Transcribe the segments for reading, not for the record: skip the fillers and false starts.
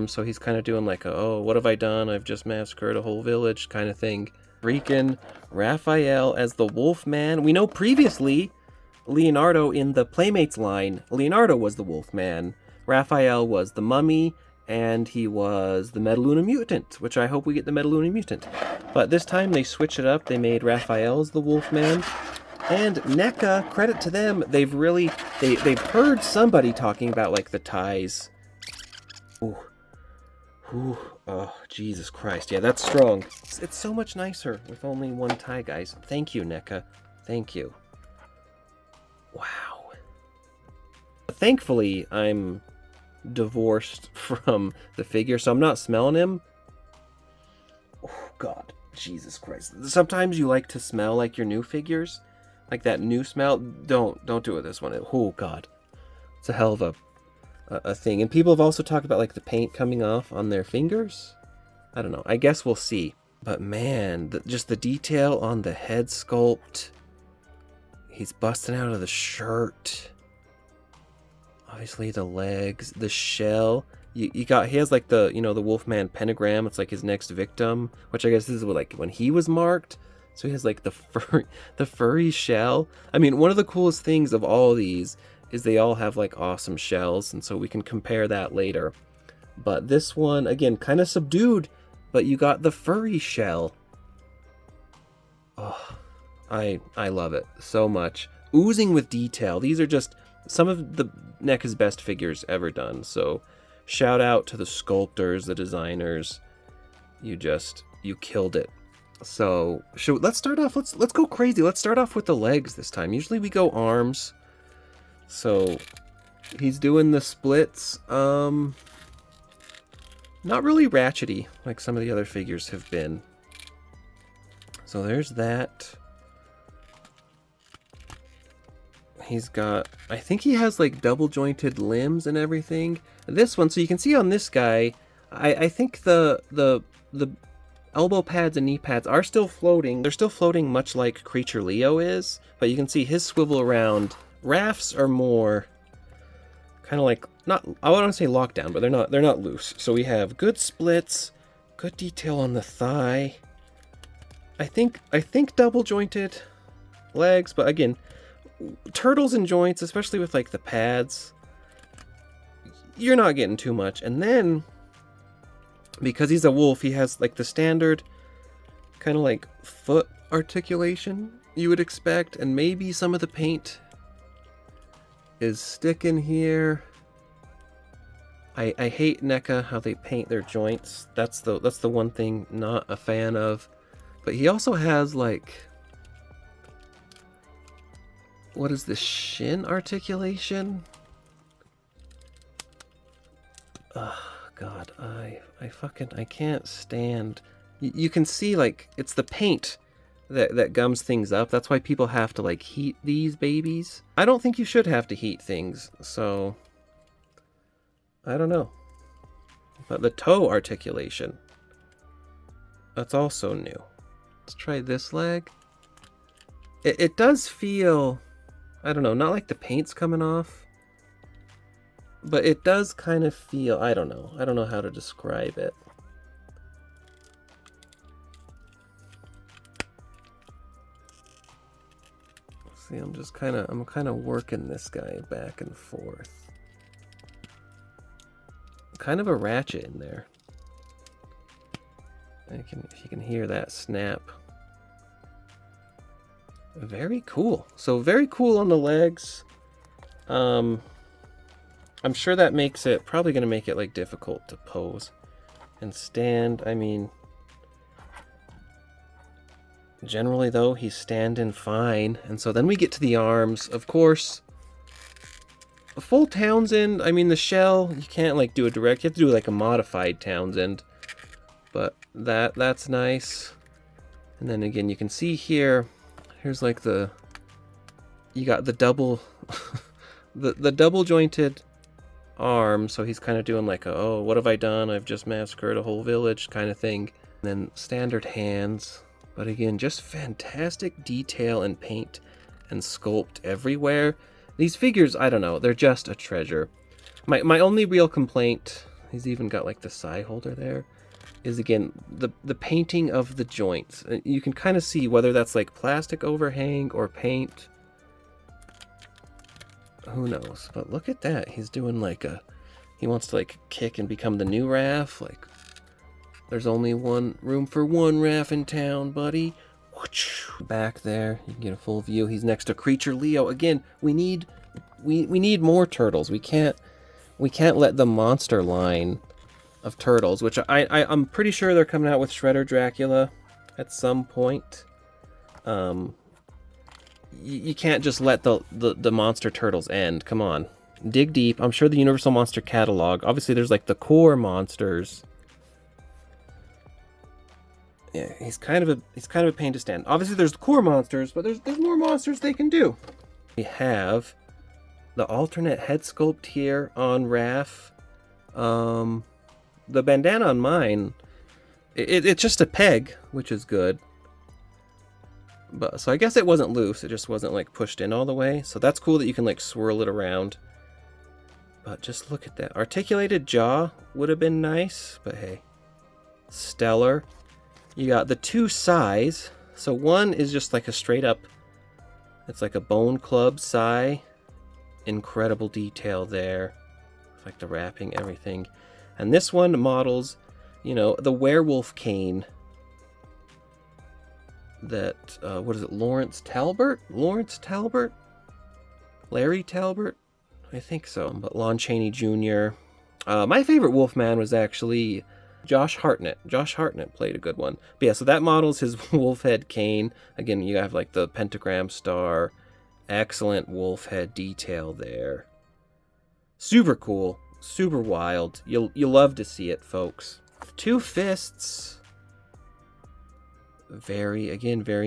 So he's kind of doing like a, oh, what have I done? I've just massacred a whole village kind of thing. Freaking Raphael as the Wolfman. We know previously Leonardo in the Playmates line, Leonardo was the Wolfman. Raphael was the Mummy, and he was the Metaluna Mutant, which I hope we get the Metaluna Mutant. But this time they switched it up. They made Raphael as the Wolfman. And NECA, credit to them, they've heard somebody talking about like the ties. Ooh. Ooh. Oh, Jesus Christ. Yeah, that's strong. It's so much nicer with only one tie, guys. Thank you, NECA. Thank you. Wow. Thankfully, I'm divorced from the figure, so I'm not smelling him. Oh, God. Jesus Christ. Sometimes you like to smell like your new figures. Like that new smell. Don't do it this one. Oh, God. It's a hell of a thing. And people have also talked about like the paint coming off on their fingers. I don't know. I guess we'll see. But man, just the detail on the head sculpt. He's busting out of the shirt. Obviously the legs, the shell. He has like the, the Wolfman pentagram. It's like his next victim, which I guess this is like when he was marked. So he has like the furry shell. I mean, one of the coolest things of all of these is they all have like awesome shells, and so we can compare that later. But this one, again, kind of subdued, but you got the furry shell. Oh, I love it so much. Oozing with detail. These are just some of the NECA's best figures ever done. So shout out to the sculptors, the designers. You killed it. So let's start off. Let's go crazy. Let's start off with the legs this time. Usually we go arms. So he's doing the splits. Not really ratchety like some of the other figures have been. So there's that. He's got, I think he has like double jointed limbs and everything. This one, so you can see on this guy, I think the elbow pads and knee pads are still floating. They're still floating much like Creature Leo is, but you can see his swivel around. Raph's are more kind of like, not, I wouldn't say lockdown, but they're not loose. So we have good splits, good detail on the thigh. I think double jointed legs, but again, turtles and joints, especially with like the pads, you're not getting too much. And then because he's a wolf, he has like the standard kind of like foot articulation you would expect, and maybe some of the paint is sticking here. I hate NECA how they paint their joints. That's the one thing not a fan of. But he also has like, what is this, shin articulation? Oh God, I can't stand. You can see like it's the paint that gums things up. That's why people have to like heat these babies. I don't think you should have to heat things, so I don't know. But the toe articulation, that's also new. Let's try this leg. It does feel, I don't know, not like the paint's coming off, but it does kind of feel, I don't know how to describe it. See, I'm kind of working this guy back and forth. Kind of a ratchet in there. If you can hear that snap. Very cool. So very cool on the legs. I'm sure that makes it, probably going to make it like difficult to pose and stand. I mean, generally though, he's standing fine. And so then we get to the arms. Of course, a full Townsend, I mean the shell, you can't like do a direct, you have to do like a modified Townsend. But that's nice. And then again, you can see here, here's like you got the double, the double jointed arm. So he's kind of doing like a, oh, what have I done? I've just massacred a whole village kind of thing. And then standard hands. But again, just fantastic detail and paint and sculpt everywhere. These figures, I don't know, they're just a treasure. My only real complaint He's even got like the Sai holder there. Is again the painting of the joints. You can kind of see whether that's like plastic overhang or paint. Who knows? But look at that. He's doing like he wants to like kick and become the new Raph. Like, there's only room for one Raph in town, buddy. Back there, you can get a full view. He's next to Creature Leo. Again, we need more turtles. We can't let the monster line of turtles, which I'm pretty sure they're coming out with Shredder Dracula at some point. You can't just let the monster turtles end. Come on, dig deep. I'm sure the Universal Monster catalog. Obviously, there's like the core monsters. Yeah, he's kind of a pain to stand. Obviously, there's the core monsters, but there's more monsters they can do. We have the alternate head sculpt here on Raph. The bandana on mine, it's just a peg, which is good. But so I guess it wasn't loose. It just wasn't like pushed in all the way. So that's cool that you can like swirl it around. But just look at that. Articulated jaw would have been nice, but hey. Stellar. You got the two Sais. So one is just like a straight up, it's like a bone club Sai. Incredible detail there. Like the wrapping, everything. And this one models, you know, the werewolf cane that, what is it, Lawrence Talbert? Larry Talbert? I think so. But Lon Chaney Jr. My favorite Wolfman was actually Josh Hartnett. Josh Hartnett played a good one. But yeah, so that models his wolf head cane. Again, you have like the pentagram star. Excellent wolf head detail there. Super cool. Super wild. You'll love to see it, folks. Two fists. Very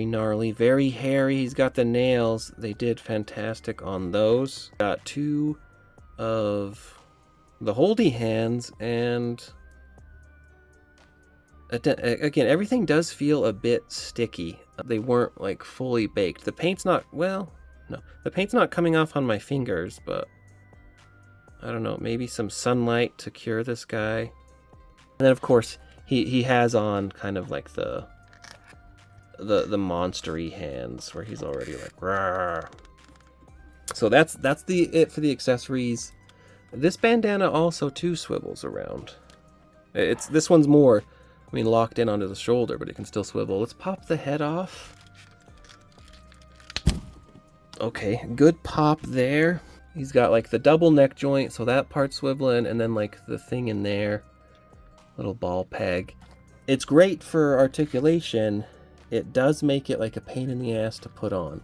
gnarly. Very hairy. He's got the nails. They did fantastic on those. Got two of the holdy hands, and again, everything does feel a bit sticky. They weren't like fully baked. The paint's not, well, no. The paint's not coming off on my fingers, but I don't know, maybe some sunlight to cure this guy. And then of course he has on kind of like the monstery hands where he's already like rawr. So that's it for the accessories. This bandana also too swivels around. This one's more, I mean, locked in onto the shoulder, but it can still swivel. Let's pop the head off. Okay, good pop there. He's got like the double neck joint, so that part's swiveling, and then like the thing in there, little ball peg. It's great for articulation. It does make it like a pain in the ass to put on.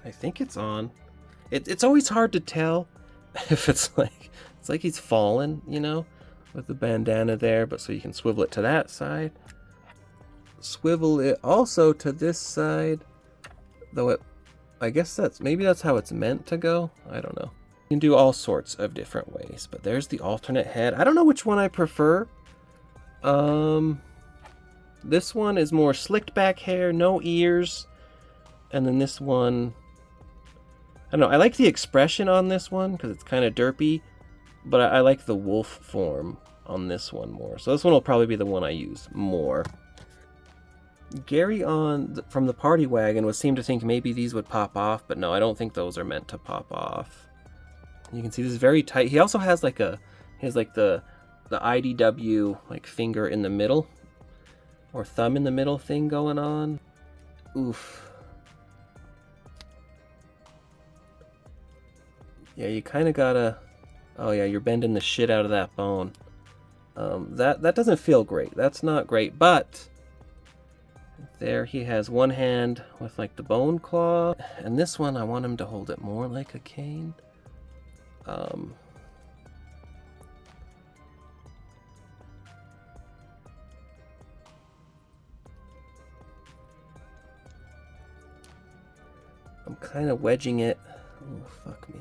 I think it's on. It's always hard to tell if it's like he's fallen, you know, with the bandana there, but so you can swivel it to that side. Swivel it also to this side. Though I guess maybe that's how it's meant to go. I don't know. You can do all sorts of different ways, but there's the alternate head. I don't know which one I prefer. This one is more slicked back hair, no ears. And then this one, I don't know. I like the expression on this one because it's kind of derpy, but I like the wolf form on this one more. So this one will probably be the one I use more. Gary from the Party Wagon would seem to think maybe these would pop off, but no, I don't think those are meant to pop off. You can see this is very tight. He also has like the IDW like finger in the middle, or thumb in the middle thing going on. Oof. Yeah, you kind of gotta, oh yeah, you're bending the shit out of that bone. That doesn't feel great. That's not great, but there he has one hand with like the bone claw, and this one I want him to hold it more like a cane. I'm kind of wedging it. Oh, fuck me.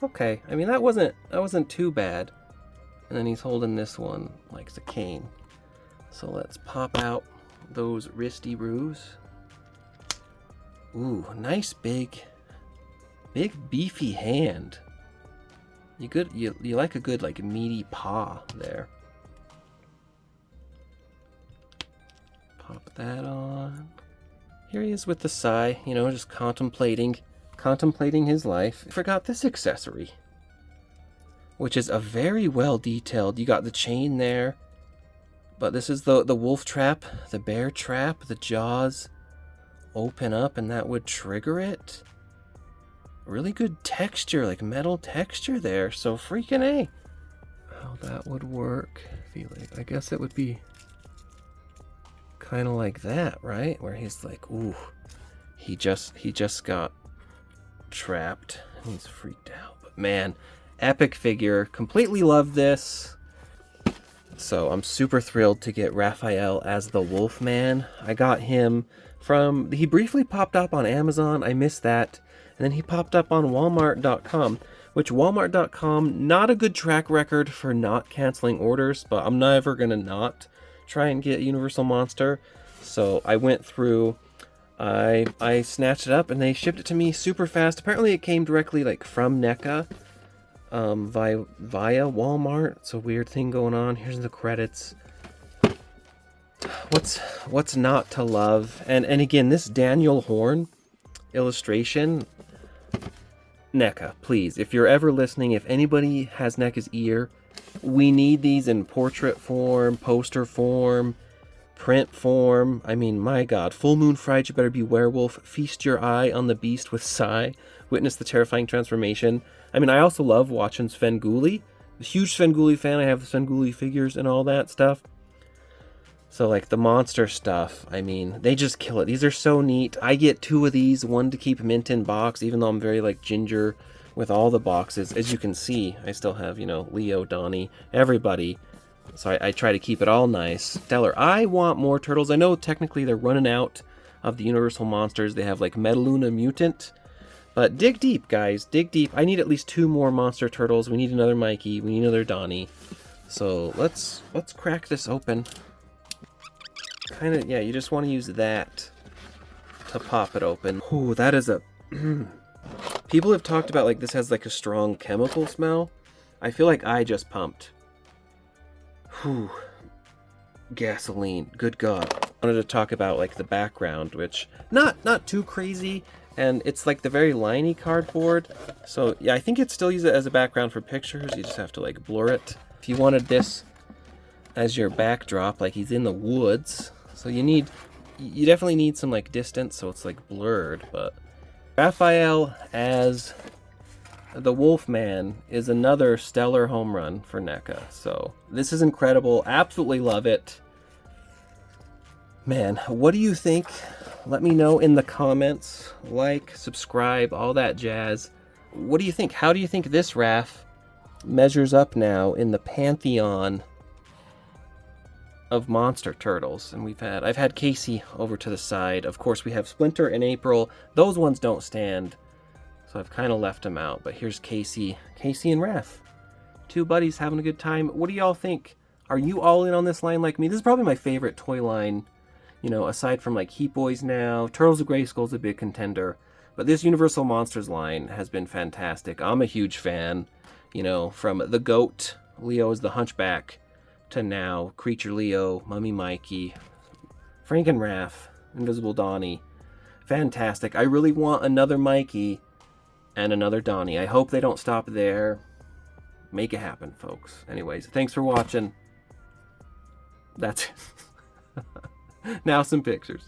Okay, I mean that wasn't too bad. And then he's holding this one like the cane. So let's pop out those wristy roos. Ooh, nice big beefy hand. You like a good like meaty paw there. Pop that on. Here he is with the Sais, you know, just contemplating his life. Forgot this accessory, which is a very well detailed. You got the chain there, but this is the wolf trap, the bear trap, the jaws open up and that would trigger it. Really good texture, like metal texture there. So freaking A. How that would work. I guess it would be kind of like that, right? Where he's like, ooh, he just got trapped and he's freaked out. But man, epic figure. Completely love this. So I'm super thrilled to get Raphael as the Wolfman. I got him he briefly popped up on Amazon. I missed that. And then he popped up on Walmart.com, which Walmart.com, not a good track record for not canceling orders, but I'm never going to not try and get Universal Monster. So I went through, I snatched it up and they shipped it to me super fast. Apparently it came directly like from NECA via Walmart. It's a weird thing going on. Here's the credits. What's not to love? And again, this Daniel Horne illustration, NECA, please, if you're ever listening, if anybody has NECA's ear, we need these in portrait form, poster form, print form. I mean, my God, Full Moon Fright, You Better Be Werewolf, Feast Your Eye on the Beast with Sais, Witness the Terrifying Transformation. I mean, I also love watching Svengoolie. A huge Svengoolie fan. I have the Svengoolie figures and all that stuff. So like the monster stuff, I mean, they just kill it. These are so neat. I get 2 of these, one to keep mint in box, even though I'm very like ginger with all the boxes. As you can see, I still have, you know, Leo, Donnie, everybody. So I try to keep it all nice. Stellar. I want more turtles. I know technically they're running out of the Universal Monsters. They have like Metaluna Mutant. But dig deep, guys. Dig deep. I need at least 2 more monster turtles. We need another Mikey. We need another Donnie. So let's crack this open. Kind of, yeah, you just want to use that to pop it open. Ooh, that is a... People have talked about, like, this has, like, a strong chemical smell. I feel like I just pumped. Whew. Gasoline. Good God. I wanted to talk about, like, the background, which... Not too crazy, and it's, like, the very liney cardboard. So, yeah, I think you'd still use it as a background for pictures. You just have to, like, blur it. If you wanted this as your backdrop, like, he's in the woods... So you definitely need some like distance, so it's like blurred, but Raphael as the Wolfman is another stellar home run for NECA. So this is incredible. Absolutely love it. Man, what do you think? Let me know in the comments. Like, subscribe, all that jazz. What do you think? How do you think this Raph measures up now in the pantheon of monster turtles? And I've had Casey over to the side. Of course, we have Splinter and April. Those ones don't stand, so I've kind of left them out. But here's Casey and Raph, 2 buddies having a good time. What do y'all think? Are you all in on this line like me? This is probably my favorite toy line, you know, aside from like Heat Boys now. Turtles of Grayskull's a big contender, but this Universal Monsters line has been fantastic. I'm a huge fan, you know, from the GOAT, Leo is the Hunchback, to now Creature Leo, Mummy Mikey, Frank and Raph, Invisible Donnie. Fantastic. I really want another Mikey and another Donnie. I hope they don't stop there. Make it happen, folks. Anyways, thanks for watching. That's it. Now some pictures.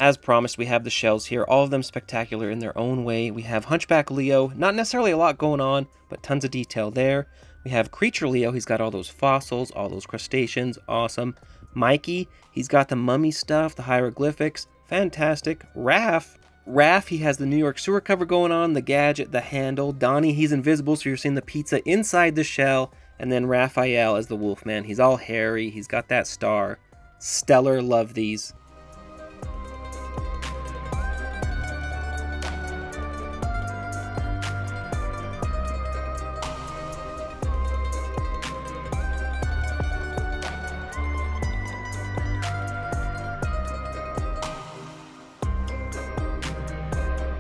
As promised, we have the shells here, all of them spectacular in their own way. We have Hunchback Leo, not necessarily a lot going on, but tons of detail there. We have Creature Leo, he's got all those fossils, all those crustaceans, awesome. Mikey, he's got the mummy stuff, the hieroglyphics, fantastic. Raph, he has the New York sewer cover going on, the gadget, the handle. Donnie, he's invisible, so you're seeing the pizza inside the shell. And then Raphael as the Wolfman, he's all hairy, he's got that star. Stellar, love these.